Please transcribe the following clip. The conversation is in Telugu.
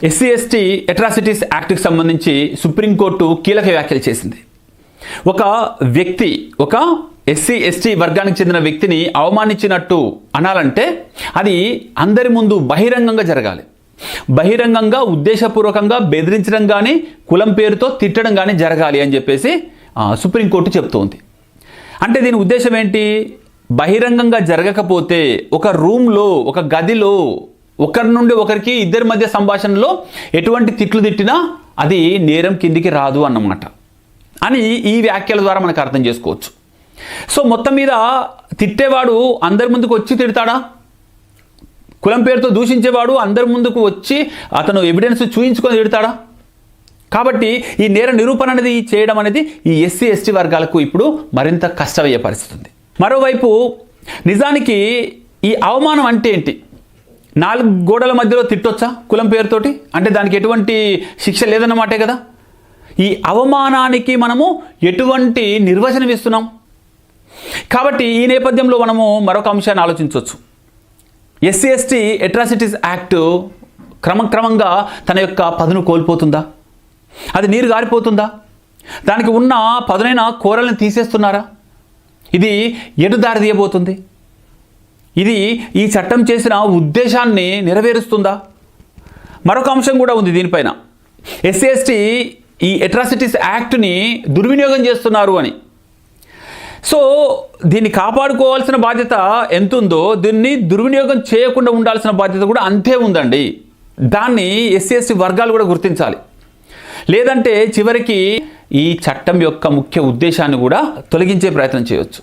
ఎస్సీ ఎస్టీ అట్రాసిటీస్ యాక్ట్కి సంబంధించి సుప్రీంకోర్టు కీలక వ్యాఖ్యలు చేసింది. ఒక వ్యక్తి ఒక ఎస్సీ ఎస్టీ వర్గానికి చెందిన వ్యక్తిని అవమానించినట్టు అనాలంటే అది అందరి ముందు బహిరంగంగా జరగాలి. బహిరంగంగా ఉద్దేశపూర్వకంగా బెదిరించడం కానీ కులం పేరుతో తిట్టడం కానీ జరగాలి అని చెప్పేసి సుప్రీంకోర్టు చెప్తోంది. అంటే దీని ఉద్దేశం ఏంటి? బహిరంగంగా జరగకపోతే ఒక రూమ్లో ఒక గదిలో ఒకరి నుండి ఒకరికి ఇద్దరి మధ్య సంభాషణలో ఎటువంటి తిట్లు తిట్టినా అది నేరం కిందికి రాదు అన్నమాట అని ఈ వ్యాఖ్యల ద్వారా మనకు అర్థం చేసుకోవచ్చు. సో మొత్తం మీద తిట్టేవాడు అందరి ముందుకు వచ్చి తిడతాడా? కులం పేరుతో దూషించేవాడు అందరి ముందుకు వచ్చి అతను ఎవిడెన్స్ చూయించుకొని తిడతాడా? కాబట్టి ఈ నేర నిరూపణ అనేది చేయడం అనేది ఈ ఎస్సీ ఎస్టీ వర్గాలకు ఇప్పుడు మరింత కష్టమయ్యే పరిస్థితి ఉంది. మరోవైపు నిజానికి ఈ అవమానం అంటే ఏంటి? 4 గోడల మధ్యలో తిట్టొచ్చా కులం పేరుతోటి? అంటే దానికి ఎటువంటి శిక్ష లేదన్నమాటే కదా. ఈ అవమానానికి మనము ఎటువంటి నిర్వచనం ఇస్తున్నాం? కాబట్టి ఈ నేపథ్యంలో మనము మరొక అంశాన్ని ఆలోచించవచ్చు. ఎస్సీ ఎస్టీ అట్రాసిటీస్ యాక్ట్ క్రమంగా తన యొక్క పదును కోల్పోతుందా? అది నీరు గారిపోతుందా? దానికి ఉన్న పదునైన కోరలను తీసేస్తున్నారా? ఇది ఎటు దారి తీయబోతుంది? ఇది ఈ చట్టం చేసిన ఉద్దేశాన్ని నెరవేరుస్తుందా? మరొక అంశం కూడా ఉంది దీనిపైన. ఎస్సీ ఎస్టీ ఈ అట్రాసిటీస్ యాక్ట్ని దుర్వినియోగం చేస్తున్నారు అని. సో దీన్ని కాపాడుకోవాల్సిన బాధ్యత ఎంత ఉందో దీన్ని దుర్వినియోగం చేయకుండా ఉండాల్సిన బాధ్యత కూడా అంతే ఉందండి. దాన్ని ఎస్సీ ఎస్టీ వర్గాలు కూడా గుర్తించాలి. లేదంటే చివరికి ఈ చట్టం యొక్క ముఖ్య ఉద్దేశాన్ని కూడా తొలగించే ప్రయత్నం చేయవచ్చు.